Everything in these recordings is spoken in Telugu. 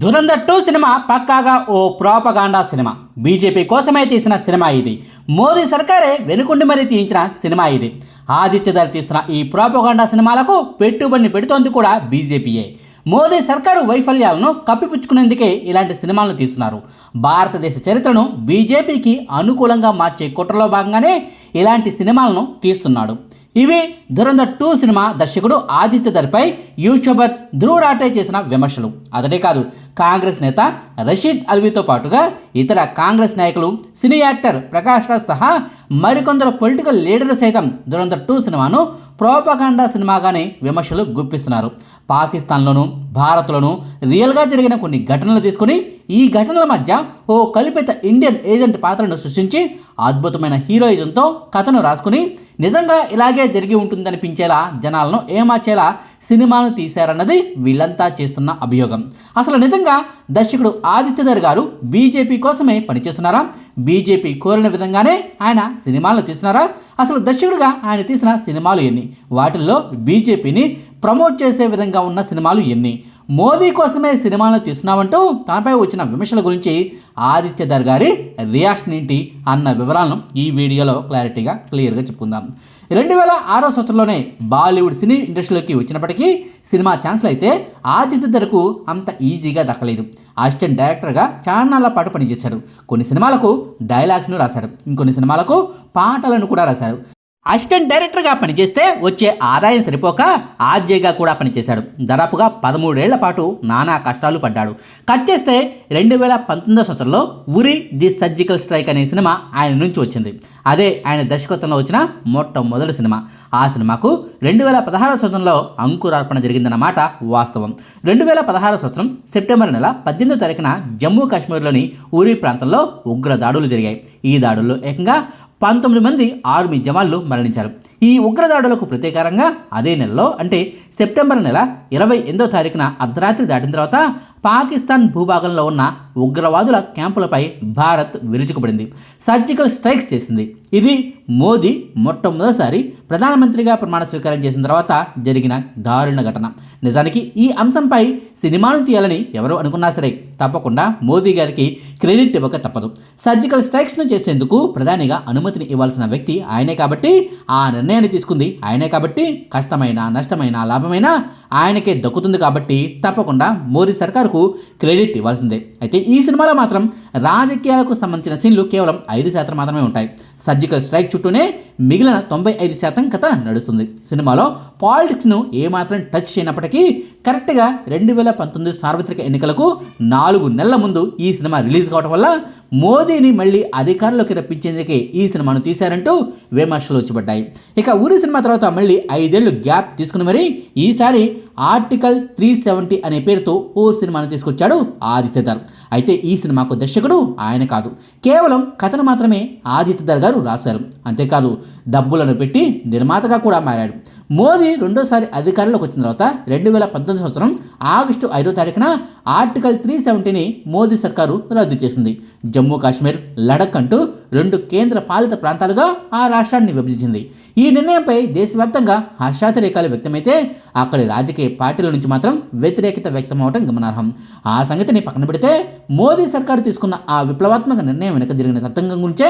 ధురంధర్ 2 సినిమా పక్కాగా ఓ ప్రోపగాండా సినిమా. బీజేపీ కోసమే తీసిన సినిమా ఇది. మోదీ సర్కారే వెనుకుండి మరీ తీయించిన సినిమా ఇది. ఆదిత్యధర్ తీసిన ఈ ప్రోపగాండా సినిమాలకు పెట్టుబడిని పెడుతోంది కూడా బీజేపీయే. మోదీ సర్కారు వైఫల్యాలను కప్పిపుచ్చుకునేందుకే ఇలాంటి సినిమాలను తీస్తున్నారు. భారతదేశ చరిత్రను బీజేపీకి అనుకూలంగా మార్చే కుట్రలో భాగంగానే ఇలాంటి సినిమాలను తీస్తున్నాడు. ఇవి ధురంధర్ 2 సినిమా దర్శకుడు ఆదిత్యధర్పై యూట్యూబర్ ధ్రువ్ రాటే చేసిన విమర్శలు. అతడే కాదు, కాంగ్రెస్ నేత రషీద్ అల్వీతో పాటుగా ఇతర కాంగ్రెస్ నాయకులు, సినీ యాక్టర్ ప్రకాష్ రాజ్ సహా మరికొందరు పొలిటికల్ లీడర్లు సైతం ధురంధర్ 2 సినిమాను ప్రోపగాండా సినిమాగానే విమర్శలు గుప్పిస్తున్నారు. పాకిస్తాన్లోను, భారత్లోను రియల్గా జరిగిన కొన్ని ఘటనలు తీసుకుని ఈ ఘటనల మధ్య ఓ కల్పిత ఇండియన్ ఏజెంట్ పాత్రను సృష్టించి అద్భుతమైన హీరోయిజంతో కథను రాసుకుని నిజంగా ఇలాగే జరిగి ఉంటుందనిపించేలా జనాలను ఏమార్చేలా సినిమాను తీశారన్నది వీళ్ళంతా చేస్తున్న అభియోగం. అసలు నిజంగా దర్శకుడు ఆదిత్యధర్ గారు బీజేపీ కోసమే పనిచేస్తున్నారా? బీజేపీ కోరిన విధంగానే ఆయన సినిమాలను తీస్తున్నారా? అసలు దర్శకుడిగా ఆయన తీసిన సినిమాలు ఎన్ని? వాటిల్లో బీజేపీని ప్రమోట్ చేసే విధంగా ఉన్న సినిమాలు ఎన్ని? మోదీ కోసమే సినిమాలను తీస్తున్నామంటూ తనపై వచ్చిన విమర్శల గురించి ఆదిత్యధర్ గారి రియాక్షన్ ఏంటి అన్న వివరాలను ఈ వీడియోలో క్లియర్గా చెప్పుకుందాం. 2006 సంవత్సరంలోనే బాలీవుడ్ సినీ ఇండస్ట్రీలోకి వచ్చినప్పటికీ సినిమా ఛాన్స్లు అయితే ఆదిత్యధర్కు అంత ఈజీగా దక్కలేదు. అసిస్టెంట్ డైరెక్టర్గా చాన్నాళ్ల పాటు పనిచేశాడు. కొన్ని సినిమాలకు డైలాగ్స్ను రాశాడు, ఇంకొన్ని సినిమాలకు పాటలను కూడా రాశాడు. అసిస్టెంట్ డైరెక్టర్గా పనిచేస్తే వచ్చే ఆదాయం సరిపోక ఆర్జేగా కూడా పనిచేశాడు. దాదాపుగా 13 ఏళ్ల పాటు నానా కష్టాలు పడ్డాడు. కట్ చేస్తే 2019 సంవత్సరంలో ఉరి ది సర్జికల్ స్ట్రైక్ అనే సినిమా ఆయన నుంచి వచ్చింది. అదే ఆయన దర్శకత్వంలో వచ్చిన మొట్టమొదటి సినిమా. ఆ సినిమాకు 2016 సంవత్సరంలో అంకురార్పణ జరిగిందన్నమాట వాస్తవం. 2016 సంవత్సరం సెప్టెంబర్ నెల 18వ తారీఖున జమ్మూ కాశ్మీర్లోని ఉరి ప్రాంతంలో ఉగ్ర దాడులు జరిగాయి. ఈ దాడుల్లో ఏకంగా 19 మంది ఆర్మీ జవాన్లు మరణించారు. ఈ ఉగ్రదాడులకు ప్రతీకారంగా అదే నెలలో అంటే సెప్టెంబర్ నెల 28వ తారీఖున అర్ధరాత్రి దాటిన తర్వాత పాకిస్తాన్ భూభాగంలో ఉన్న ఉగ్రవాదుల క్యాంపులపై భారత్ విరుచుకుపడింది, సర్జికల్ స్ట్రైక్స్ చేసింది. ఇది మోదీ మొట్టమొదటిసారి ప్రధానమంత్రిగా ప్రమాణ స్వీకారం చేసిన తర్వాత జరిగిన దారుణ ఘటన. నిజానికి ఈ అంశంపై సినిమాను తీయాలని ఎవరు అనుకున్నా సరే తప్పకుండా మోదీ గారికి క్రెడిట్ ఇవ్వక తప్పదు. సర్జికల్ స్ట్రైక్స్ను చేసేందుకు ప్రధానిగా అనుమతిని ఇవ్వాల్సిన వ్యక్తి ఆయనే కాబట్టి, ఆ నిర్ణయాన్ని తీసుకుంది ఆయనే కాబట్టి, కష్టమైన నష్టమైన లాభమైనా ఆయనకే దక్కుతుంది కాబట్టి తప్పకుండా మోదీ సర్కారుకు క్రెడిట్ ఇవ్వాల్సిందే. అయితే ఈ సినిమాలో మాత్రం రాజకీయాలకు సంబంధించిన సీన్లు కేవలం 5% మాత్రమే ఉంటాయి. సర్జికల్ స్ట్రైక్ చుట్టూనే మిగిలిన 95% కథ నడుస్తుంది. సినిమాలో పాలిటిక్స్ను ఏమాత్రం టచ్ చేయనప్పటికీ కరెక్ట్గా 2019 సార్వత్రిక ఎన్నికలకు 4 నెలల ముందు ఈ సినిమా రిలీజ్ కావడం వల్ల మోదీని మళ్ళీ అధికారంలోకి రప్పించేందుకే ఈ సినిమాను తీశారంటూ విమర్శలు వచ్చిపడ్డాయి. ఇక ఊరి సినిమా తర్వాత మళ్ళీ 5 ఏళ్లు గ్యాప్ తీసుకుని మరి ఈసారి ఆర్టికల్ 370 అనే పేరుతో ఓ సినిమాను తీసుకొచ్చాడు ఆదిత్యధర్. అయితే ఈ సినిమాకు దర్శకుడు ఆయన కాదు, కేవలం కథను మాత్రమే ఆదిత్యధర్ గారు రాశారు. అంతేకాదు డబ్బులను పెట్టి నిర్మాతగా కూడా మారాడు. మోదీ రెండోసారి అధికారంలోకి వచ్చిన తర్వాత 2019 సంవత్సరం ఆగస్టు 5వ తారీఖున ఆర్టికల్ 370ని మోదీ సర్కారు రద్దు చేసింది. జమ్మూ కాశ్మీర్, లడక్ అంటూ 2 కేంద్ర పాలిత ప్రాంతాలుగా ఆ రాష్ట్రాన్ని విభజించింది. ఈ నిర్ణయంపై దేశవ్యాప్తంగా హర్షాతిరేకాలు వ్యక్తమైతే అక్కడి రాజకీయ పార్టీల నుంచి మాత్రం వ్యతిరేకత వ్యక్తమవడం గమనార్హం. ఆ సంగతిని పక్కన పెడితే మోదీ సర్కారు తీసుకున్న ఆ విప్లవాత్మక నిర్ణయం వెనుక జరిగిన తతంగం గురించే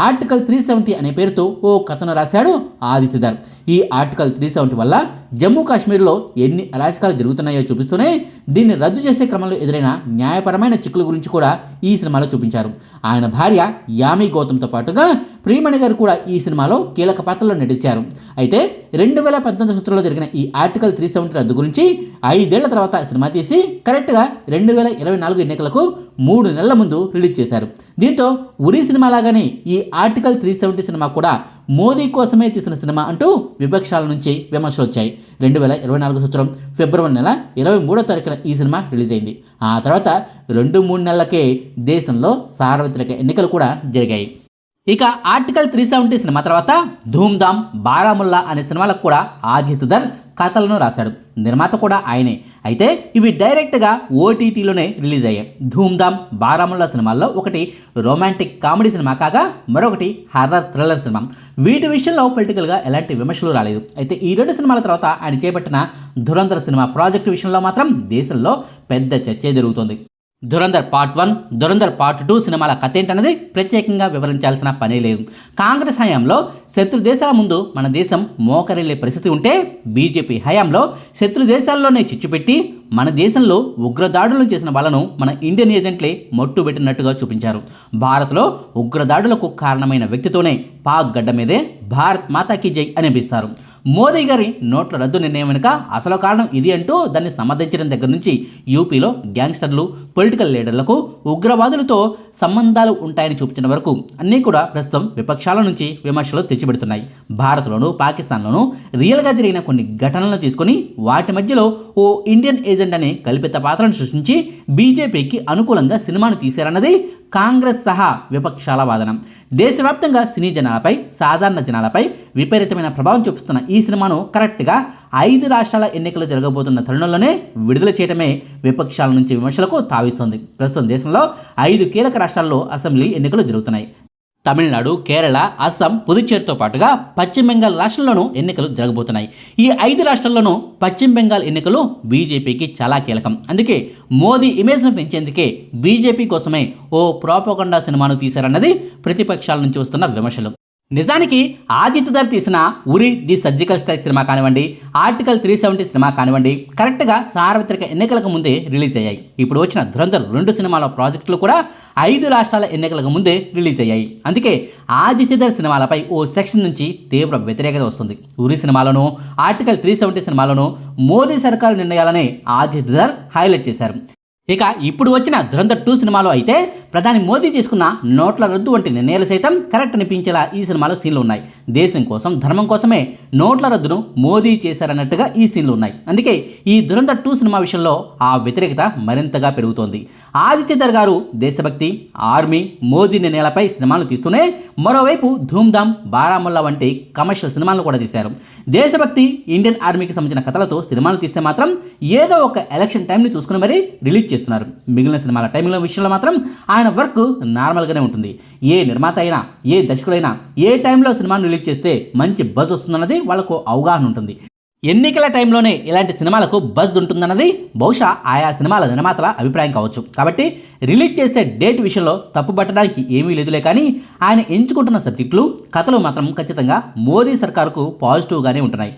ఆర్టికల్ 370 అనే పేరుతో ఓ కథను రాశాడు ఆదిత్యధర్. ఈ ఆర్టికల్ 370 వల్ల జమ్మూ కాశ్మీర్లో ఎన్ని అరాచకాలు జరుగుతున్నాయో చూపిస్తూనే దీన్ని రద్దు చేసే క్రమంలో ఎదురైన న్యాయపరమైన చిక్కుల గురించి కూడా ఈ సినిమాలో చూపించారు. ఆయన భార్య యామి గౌతమ్తో పాటుగా ప్రియమణి గారు కూడా ఈ సినిమాలో కీలక పాత్రలో నటించారు. అయితే 2019 సంవత్సరంలో జరిగిన ఈ ఆర్టికల్ 370 రద్దు గురించి 5 ఏళ్ల తర్వాత సినిమా తీసి కరెక్ట్గా 2024 ఎన్నికలకు 3 నెలల ముందు రిలీజ్ చేశారు. దీంతో ఉరి సినిమా లాగానే ఈ ఆర్టికల్ 370 సినిమా కూడా మోదీ కోసమే తీసిన సినిమా అంటూ విపక్షాల నుంచి విమర్శలు వచ్చాయి. 2024 సంవత్సరం ఫిబ్రవరి నెల 23వ తారీఖున ఈ సినిమా రిలీజ్ అయింది. ఆ తర్వాత 2-3 నెలలకే దేశంలో సార్వత్రిక ఎన్నికలు కూడా జరిగాయి. ఇక ఆర్టికల్ 370 సినిమా తర్వాత ధూమ్ధామ్, బారాముల్లా అనే సినిమాలకు కూడా ఆదిత్యధర్ కథలను రాశాడు. నిర్మాత కూడా ఆయనే. అయితే ఇవి డైరెక్ట్గా ఓటీటీలోనే రిలీజ్ అయ్యాయి. ధూమ్ధామ్, బారాముల్లా సినిమాల్లో ఒకటి రొమాంటిక్ కామెడీ సినిమా కాగా మరొకటి హర్రర్ థ్రిల్లర్ సినిమా. వీటి విషయంలో పొలిటికల్గా ఎలాంటి విమర్శలు రాలేదు. అయితే ఈ 2 సినిమాల తర్వాత ఆయన చేపట్టిన ధురంధర్ సినిమా ప్రాజెక్టు విషయంలో మాత్రం దేశంలో పెద్ద చర్చే జరుగుతోంది. ధురంధర్ పార్ట్ 1, ధురంధర్ పార్ట్ 2 సినిమాల కథ ఏంటన్నది ప్రత్యేకంగా వివరించాల్సిన పనే లేదు. కాంగ్రెస్ హయాంలో శత్రు దేశాల ముందు మన దేశం మోకరిల్లే పరిస్థితి ఉంటే బీజేపీ హయాంలో శత్రు దేశాల్లోనే చిచ్చుపెట్టి మన దేశంలో ఉగ్రదాడులు చేసిన వాళ్ళను మన ఇండియన్ ఏజెంట్లే మట్టుబెట్టినట్టుగా చూపించారు. భారత్లో ఉగ్రదాడులకు కారణమైన వ్యక్తితోనే పాక్ గడ్డ మీదే భారత్ మాతాకి జై అనిపిస్తారు. మోదీ గారి నోట్ల రద్దు నిర్ణయం వెనుక అసలు కారణం ఇది అంటూ దాన్ని సమర్థించడం దగ్గర నుంచి యూపీలో గ్యాంగ్స్టర్లు, పొలిటికల్ లీడర్లకు ఉగ్రవాదులతో సంబంధాలు ఉంటాయని చూపించిన వరకు అన్నీ కూడా ప్రస్తుతం విపక్షాల నుంచి విమర్శలు తెచ్చిపెడుతున్నాయి. భారత్లోనూ పాకిస్తాన్లోనూ రియల్గా జరిగిన కొన్ని ఘటనలను తీసుకొని వాటి మధ్యలో ఓ ఇండియన్ ఏజెంట్ అనే కల్పిత పాత్రను సృష్టించి బీజేపీకి అనుకూలంగా సినిమాను తీశారన్నది కాంగ్రెస్ సహా విపక్షాల వాదన. దేశవ్యాప్తంగా సినీ జనాలపై, సాధారణ జనాలపై విపరీతమైన ప్రభావం చూపిస్తున్న ఈ సినిమాను కరెక్ట్గా 5 రాష్ట్రాల ఎన్నికలు జరగబోతున్న తరుణంలోనే విడుదల చేయడమే విపక్షాల నుంచి విమర్శలకు తావిస్తోంది. ప్రస్తుతం దేశంలో 5 కీలక రాష్ట్రాల్లో అసెంబ్లీ ఎన్నికలు జరుగుతున్నాయి. తమిళనాడు, కేరళ, అస్సాం, పుదుచ్చేరితో పాటుగా పశ్చిమ బెంగాల్ రాష్ట్రంలోనూ ఎన్నికలు జరగబోతున్నాయి. ఈ 5 రాష్ట్రాల్లోనూ పశ్చిమ బెంగాల్ ఎన్నికలు బీజేపీకి చాలా కీలకం. అందుకే మోదీ ఇమేజ్ను పెంచేందుకే బీజేపీ కోసమే ఓ ప్రోపగండా సినిమాను తీశారన్నది ప్రతిపక్షాల నుంచి వస్తున్న విమర్శలు. నిజానికి ఆదిత్య తీసిన ఉరి ది సర్జికల్ స్ట్రైక్ సినిమా కానివ్వండి, ఆర్టికల్ 370 సినిమా కానివ్వండి కరెక్ట్గా సార్వత్రిక ఎన్నికలకు ముందే రిలీజ్ అయ్యాయి. ఇప్పుడు వచ్చిన ధురంధర్ 2 సినిమాల ప్రాజెక్టులు కూడా 5 రాష్ట్రాల ఎన్నికలకు ముందే రిలీజ్ అయ్యాయి. అందుకే ఆదిత్య సినిమాలపై ఓ సెక్షన్ నుంచి తీవ్ర వ్యతిరేకత వస్తుంది. ఉరి సినిమాలోనూ, ఆర్టికల్ 370 సినిమాలోనూ మోదీ సర్కారు నిర్ణయాలనే ఆదిత్య హైలైట్ చేశారు. ఇక ఇప్పుడు వచ్చిన ధురంధర్ 2 సినిమాలో అయితే ప్రధాని మోదీ తీసుకున్న నోట్ల రద్దు వంటి నిర్ణయాలు సైతం కరెక్ట్ అనిపించేలా ఈ సినిమాలో సీన్లు ఉన్నాయి. దేశం కోసం, ధర్మం కోసమే నోట్ల రద్దును మోదీ చేశారన్నట్టుగా ఈ సీన్లు ఉన్నాయి. అందుకే ఈ ధురంధర్ 2 సినిమా విషయంలో ఆ వ్యతిరేకత మరింతగా పెరుగుతోంది. ఆదిత్య గారు దేశభక్తి, ఆర్మీ, మోదీ నిర్ణయాలపై సినిమాలు తీస్తూనే మరోవైపు ధూమ్ధామ్, బారాముల్లా వంటి కమర్షియల్ సినిమాలను కూడా తీశారు. దేశభక్తి, ఇండియన్ ఆర్మీకి సంబంధించిన కథలతో సినిమాలు తీస్తే మాత్రం ఏదో ఒక ఎలక్షన్ టైంని చూసుకుని మరీ రిలీజ్ చేస్తున్నారు. మిగిలిన సినిమాల టైంలో విషయంలో మాత్రం ఆయన వర్క్ నార్మల్గానే ఉంటుంది. ఏ నిర్మాత అయినా, ఏ దర్శకుడైనా ఏ టైంలో సినిమాను రిలీజ్ చేస్తే మంచి బజ్ వస్తుందన్నది వాళ్ళకు అవగాహన ఉంటుంది. ఎన్నికల టైంలోనే ఇలాంటి సినిమాలకు బజ్ ఉంటుందన్నది బహుశా ఆయా సినిమాల నిర్మాతల అభిప్రాయం కావచ్చు. కాబట్టి రిలీజ్ చేసే డేట్ విషయంలో తప్పుపట్టడానికి ఏమీ లేదులే, కానీ ఆయన ఎంచుకుంటున్న సబ్జెక్టులు, కథలు మాత్రం ఖచ్చితంగా మోదీ సర్కారుకు పాజిటివ్గానే ఉంటున్నాయి.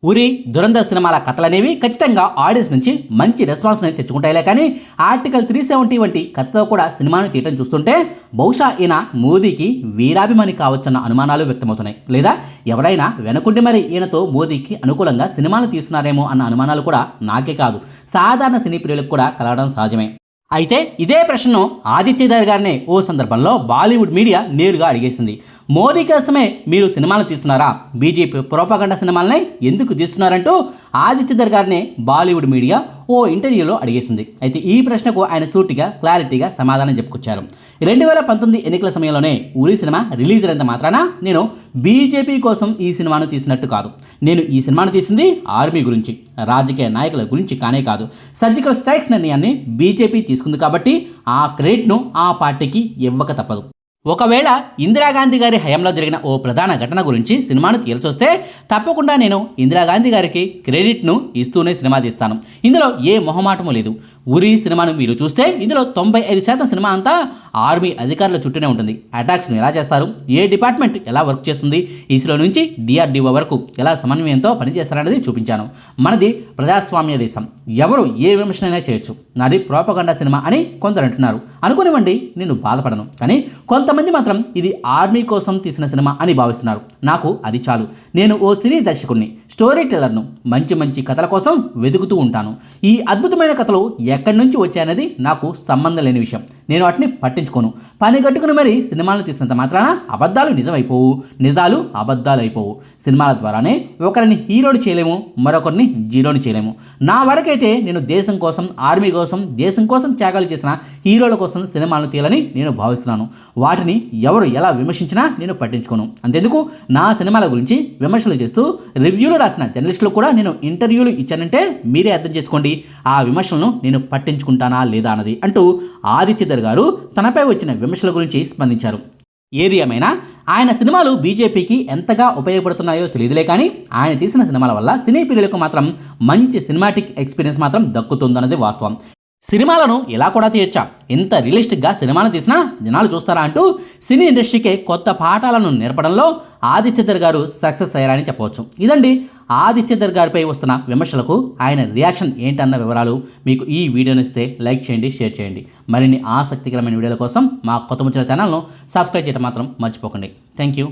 ఉరి, ధురంధర్ సినిమాల కథలనేవి ఖచ్చితంగా ఆడియన్స్ నుంచి మంచి రెస్పాన్స్ని తెచ్చుకుంటాయిలే, కానీ ఆర్టికల్ 370 వంటి కథతో కూడా సినిమాను తీయటం చూస్తుంటే బహుశా ఈయన మోదీకి వీరాభిమాని కావచ్చన్న అనుమానాలు వ్యక్తమవుతున్నాయి. లేదా ఎవరైనా వెనకుండి మరి ఈయనతో మోదీకి అనుకూలంగా సినిమాలు తీస్తున్నారేమో అన్న అనుమానాలు కూడా నాకే కాదు, సాధారణ సినీ ప్రియులకు కూడా కలగడం సహజమే. అయితే ఇదే ప్రశ్నను ఆదిత్య గారినే ఓ సందర్భంలో బాలీవుడ్ మీడియా నేరుగా అడిగేసింది. మోదీ కోసమే మీరు సినిమాలు తీస్తున్నారా? బీజేపీ ప్రోపగండా సినిమాలనే ఎందుకు తీస్తున్నారంటూ ఆదిత్య గారినే బాలీవుడ్ మీడియా ఓ ఇంటర్వ్యూలో అడిగేసింది. అయితే ఈ ప్రశ్నకు ఆయన సూటిగా, క్లారిటీగా సమాధానం చెప్పుకొచ్చారు. 2019 ఎన్నికల సమయంలోనే ఉరి సినిమా రిలీజ్ అయినంత మాత్రాన నేను బీజేపీ కోసం ఈ సినిమాను తీసినట్టు కాదు. నేను ఈ సినిమాను తీసింది ఆర్మీ గురించి, రాజకీయ నాయకుల గురించి కానే కాదు. సర్జికల్ స్ట్రైక్స్ నిర్ణయాన్ని బీజేపీ తీసుకుంది కాబట్టి ఆ క్రెడిట్ను ఆ పార్టీకి ఇవ్వక తప్పదు. ఒకవేళ ఇందిరాగాంధీ గారి హయాంలో జరిగిన ఓ ప్రధాన ఘటన గురించి సినిమాను తీయాల్సి వస్తే తప్పకుండా నేను ఇందిరాగాంధీ గారికి క్రెడిట్ను ఇస్తూనే సినిమా తీస్తాను. ఇందులో ఏ మొహమాటమూ లేదు. ఉరి సినిమాను మీరు చూస్తే ఇందులో 95% సినిమా అంతా ఆర్మీ అధికారుల చుట్టూనే ఉంటుంది. అటాక్స్ను ఎలా చేస్తారు, ఏ డిపార్ట్మెంట్ ఎలా వర్క్ చేస్తుంది, ఇస్రో నుంచి DRDO వరకు ఎలా సమన్వయంతో పనిచేస్తారనేది చూపించాను. మనది ప్రజాస్వామ్య దేశం, ఎవరు ఏ విమర్శనైనా చేయొచ్చు. నాది ప్రోపగండా సినిమా అని కొందరు అంటున్నారు. అనుకునివ్వండి, నేను బాధపడను. కానీ కొంతమంది మాత్రం ఇది ఆర్మీ కోసం తీసిన సినిమా అని భావిస్తున్నారు. నాకు అది చాలు. నేను ఓ సినీ దర్శకుడిని, స్టోరీ టెల్లర్ను. మంచి మంచి కథల కోసం వెతుకుతూ ఉంటాను. ఈ అద్భుతమైన కథలు ఎక్కడి నుంచి వచ్చాయనేది నాకు సంబంధం లేని విషయం. నేను వాటిని పట్టించుకోను. పని కట్టుకుని మరి సినిమాలు తీసినంత మాత్రాన అబద్ధాలు నిజమైపోవు, నిజాలు అబద్ధాలు అయిపోవు. సినిమాల ద్వారానే ఒకరిని హీరోని చేయలేము, మరొకరిని జీరోని చేయలేము. నా వరకైతే నేను దేశం కోసం, ఆర్మీ కోసం, దేశం కోసం త్యాగాలు చేసిన హీరోల కోసం సినిమాలను తీయాలని నేను భావిస్తున్నాను. వాటిని ఎవరు ఎలా విమర్శించినా నేను పట్టించుకోను. అంతెందుకు, నా సినిమాల గురించి విమర్శలు చేస్తూ రివ్యూలు రాసిన జర్నలిస్టులు కూడా నేను ఇంటర్వ్యూలు ఇచ్చానంటే మీరే అర్థం చేసుకోండి ఆ విమర్శలను నేను పట్టించుకుంటానా లేదా అన్నది అంటూ ఆదిత్య గారు తనపై వచ్చిన విమర్శల గురించి స్పందించారు. ఏది ఏమైనా ఆయన సినిమాలు బీజేపీకి ఎంతగా ఉపయోగపడుతున్నాయో తెలియదులే, కానీ ఆయన తీసిన సినిమాల వల్ల సినీ ప్రియులకు మాత్రం మంచి సినిమాటిక్ ఎక్స్పీరియన్స్ మాత్రం దక్కుతుందన్నది వాస్తవం. సినిమాలను ఇలా కూడా తీయొచ్చా, ఇంత రియలిస్టిక్గా సినిమాను తీసినా జనాలు చూస్తారా అంటూ సినీ ఇండస్ట్రీకే కొత్త పాఠాలను నేర్పడంలో ఆదిత్యధర్ గారు సక్సెస్ అయ్యారని చెప్పవచ్చు. ఇదండి ఆదిత్యధర్ గారిపై వస్తున్న విమర్శలకు ఆయన రియాక్షన్ ఏంటన్న వివరాలు. మీకు ఈ వీడియోని ఇస్తే లైక్ చేయండి, షేర్ చేయండి. మరిన్ని ఆసక్తికరమైన వీడియోల కోసం మా కొత్త ముచ్చిన ఛానల్ను సబ్స్క్రైబ్ చేయడం మాత్రం మర్చిపోకండి. Thank you.